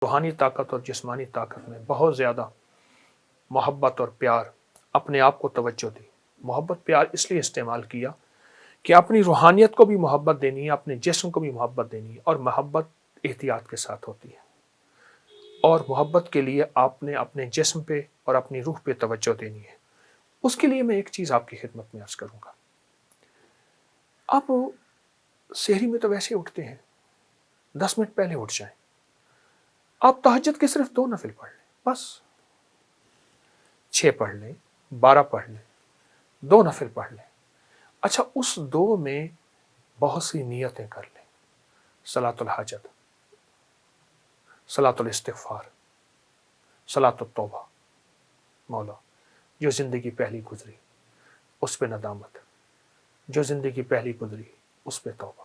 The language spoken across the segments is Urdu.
روحانی طاقت اور جسمانی طاقت میں بہت زیادہ محبت اور پیار، اپنے آپ کو توجہ دی۔ محبت پیار اس لیے استعمال کیا کہ اپنی روحانیت کو بھی محبت دینی ہے، اپنے جسم کو بھی محبت دینی ہے، اور محبت احتیاط کے ساتھ ہوتی ہے، اور محبت کے لیے آپ نے اپنے جسم پہ اور اپنی روح پہ توجہ دینی ہے۔ اس کے لیے میں ایک چیز آپ کی خدمت میں عرض کروں گا۔ آپ سحری میں تو ویسے اٹھتے ہیں، 10 منٹ پہلے اٹھ جائیں، آپ تہجد کے صرف 2 نفل پڑھ لیں، بس 6 پڑھ لیں، 12 پڑھ لیں، 2 نفل پڑھ لیں۔ اچھا، اس 2 میں بہت سی نیتیں کر لیں، صلاۃ الحاجت، صلاۃ الاستغفار، صلاۃ التوبہ۔ مولا جو زندگی پہلی گزری اس پہ ندامت، جو زندگی پہلی گزری اس پہ توبہ،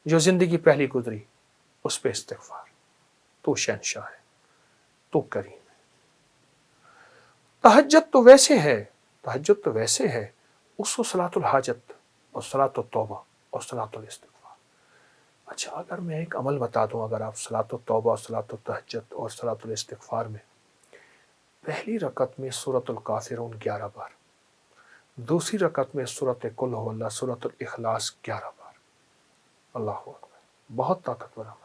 جو زندگی پہلی گزری اس پہ استغفار۔ تو شہنشاہ ہے، تو کریم ہے۔ تہجد تو ویسے ہے، تہجد تو ویسے ہے، اس کو صلاۃ الحاجت اور صلاۃ التوبہ اور صلاۃ الاستغفار۔ اچھا، اگر میں ایک عمل بتا دوں، اگر آپ صلاۃ التوبہ اور صلاۃ التہجد اور صلاۃ الاستغفار میں پہلی رکعت میں سورۃ الکافرون 11 بار، دوسری رکعت میں سورۃ قل ھو اللہ، سورۃ الاخلاص 11 بار، اللہ اکبر، بہت طاقتور عمل ہے۔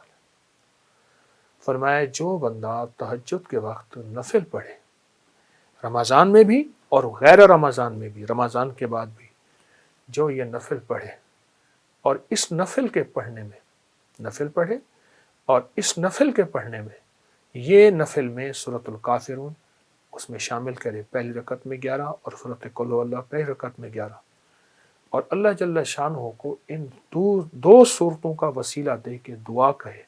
فرمایا جو بندہ تہجد کے وقت نفل پڑھے، رمضان میں بھی اور غیر رمضان میں بھی، رمضان کے بعد بھی، جو یہ نفل پڑھے اور اس نفل کے پڑھنے میں، نفل پڑھے اور اس نفل کے پڑھنے میں، یہ نفل میں سورۃ الکافرون اس میں شامل کرے، پہلی رکعت میں 11 اور سورۃ قل ھو اللہ پہلی رکعت میں 11، اور اللہ جل شانہ کو ان 2 صورتوں کا وسیلہ دے کے دعا کہے،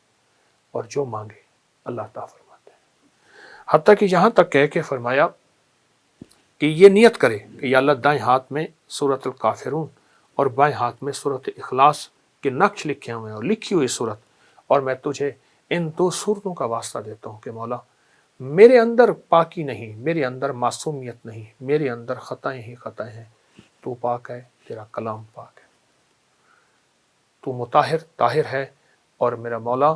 اور جو مانگے اللہ عطا فرماتے ہیں۔ حتیٰ کہ یہاں تک کہہ کے فرمایا کہ یہ نیت کرے کہ یا اللہ دائیں ہاتھ میں سورۃ الکافرون اور بائیں ہاتھ میں سورۃ اخلاص کے نقش لکھے ہوئے ہیں اور لکھی ہوئی صورت، اور میں تجھے ان 2 صورتوں کا واسطہ دیتا ہوں کہ مولا میرے اندر پاکی نہیں، میرے اندر معصومیت نہیں، میرے اندر خطائیں ہی خطائیں ہیں، تو پاک ہے، تیرا کلام پاک ہے، تو مطہر طاہر ہے، اور میرا مولا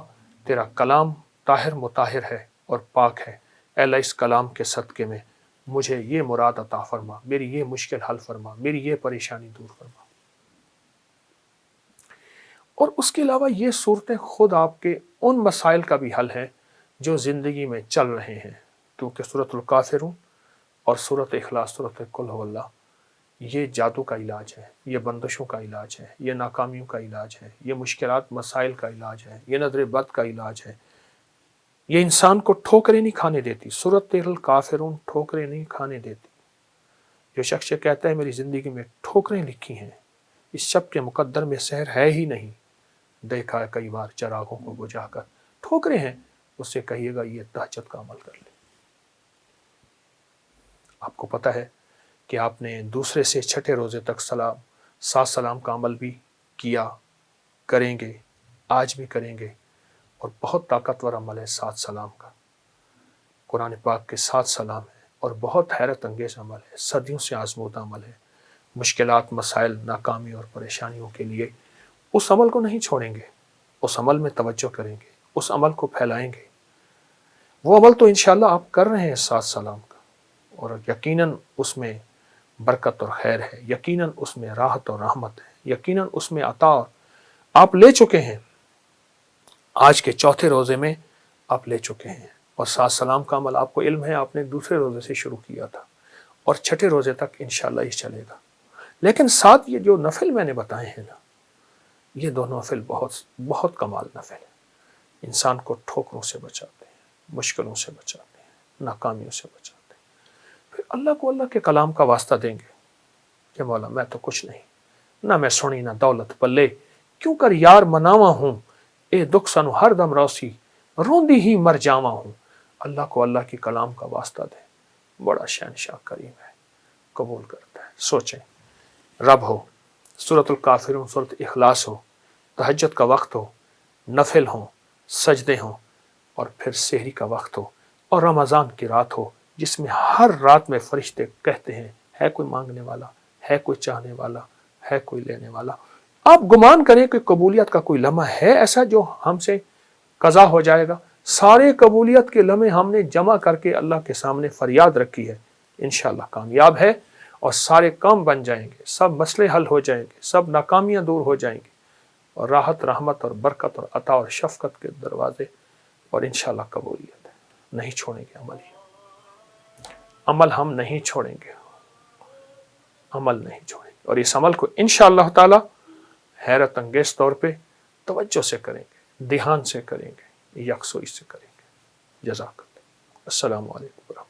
تیرا کلام طاہر مطہر ہے اور پاک ہے۔ اے اللہ اس کلام کے صدقے میں مجھے یہ مراد عطا فرما، میری یہ مشکل حل فرما، میری یہ پریشانی دور فرما۔ اور اس کے علاوہ یہ صورتیں خود آپ کے ان مسائل کا بھی حل ہے جو زندگی میں چل رہے ہیں، کیونکہ سورۃ الکافرون اور سورۃ اخلاص، سورۃ قل ھو اللہ، یہ جادو کا علاج ہے، یہ بندشوں کا علاج ہے، یہ ناکامیوں کا علاج ہے، یہ مشکلات مسائل کا علاج ہے، یہ نظر بد کا علاج ہے، یہ انسان کو ٹھوکریں نہیں کھانے دیتی۔ سورۃ الکافرون ٹھوکریں نہیں کھانے دیتی۔ جو شخص کہتا ہے میری زندگی میں ٹھوکریں لکھی ہیں، اس شب کے مقدر میں سحر ہے ہی نہیں، دیکھا ہے کئی بار چراغوں کو بجھا کر، ٹھوکریں ہیں، اس سے کہیے گا یہ تہجد کا عمل کر لے۔ آپ کو پتہ ہے کہ آپ نے دوسرے سے چھٹے روزے تک 7 سلام کا عمل بھی کیا، کریں گے، آج بھی کریں گے، اور بہت طاقتور عمل ہے 7 سلام کا۔ قرآن پاک کے 7 سلام ہیں اور بہت حیرت انگیز عمل ہے، صدیوں سے آزمودہ عمل ہے۔ مشکلات، مسائل، ناکامی اور پریشانیوں کے لیے اس عمل کو نہیں چھوڑیں گے، اس عمل میں توجہ کریں گے، اس عمل کو پھیلائیں گے۔ وہ عمل تو انشاءاللہ آپ کر رہے ہیں 7 سلام کا، اور یقیناً اس میں برکت اور خیر ہے، یقیناً اس میں راحت اور رحمت ہے، یقیناً اس میں عطا آپ لے چکے ہیں۔ آج کے چوتھے روزے میں آپ لے چکے ہیں، اور 7 سلام کا عمل آپ کو علم ہے، آپ نے دوسرے روزے سے شروع کیا تھا، اور چھٹے روزے تک انشاءاللہ یہ چلے گا۔ لیکن ساتھ یہ جو نفل میں نے بتائے ہیں نا، یہ دونوں نفل بہت کمال نفل ہے، انسان کو ٹھوکروں سے بچاتے ہیں، مشکلوں سے بچاتے ہیں، ناکامیوں سے بچاتے ہیں۔ پھر اللہ کو اللہ کے کلام کا واسطہ دیں گے کہ مولا میں تو کچھ نہیں، نہ میں سنی نہ دولت پلے، کیوں کر یار مناواں ہوں، اے دکھ سنو ہر دم روسی، روندی ہی مر جاواں ہوں۔ اللہ کو اللہ کی کلام کا واسطہ دیں، بڑا شہنشاہ کریم ہے، قبول کرتا ہے۔ سوچیں، رب ہو، سورۃ الکافرون، سورۃ اخلاص ہو، تہجد کا وقت ہو، نفل ہوں، سجدے ہوں، اور پھر سحری کا وقت ہو، اور رمضان کی رات ہو، جس میں ہر رات میں فرشتے کہتے ہیں ہے کوئی مانگنے والا، ہے کوئی چاہنے والا، ہے کوئی لینے والا۔ آپ گمان کریں کہ قبولیت کا کوئی لمحہ ہے ایسا جو ہم سے قضا ہو جائے گا؟ سارے قبولیت کے لمحے ہم نے جمع کر کے اللہ کے سامنے فریاد رکھی ہے، انشاءاللہ کامیاب ہے، اور سارے کام بن جائیں گے، سب مسئلے حل ہو جائیں گے، سب ناکامیاں دور ہو جائیں گی، اور راحت، رحمت اور برکت اور عطا اور شفقت کے دروازے، اور انشاءاللہ قبولیت ہے۔ نہیں چھوڑیں گے عمل ہم نہیں چھوڑیں گے، عمل نہیں چھوڑیں گے، اور اس عمل کو انشاءاللہ تعالی حیرت انگیز طور پہ توجہ سے کریں گے، دھیان سے کریں گے، یکسوئی سے کریں گے۔ جزاک اللہ۔ السلام علیکم۔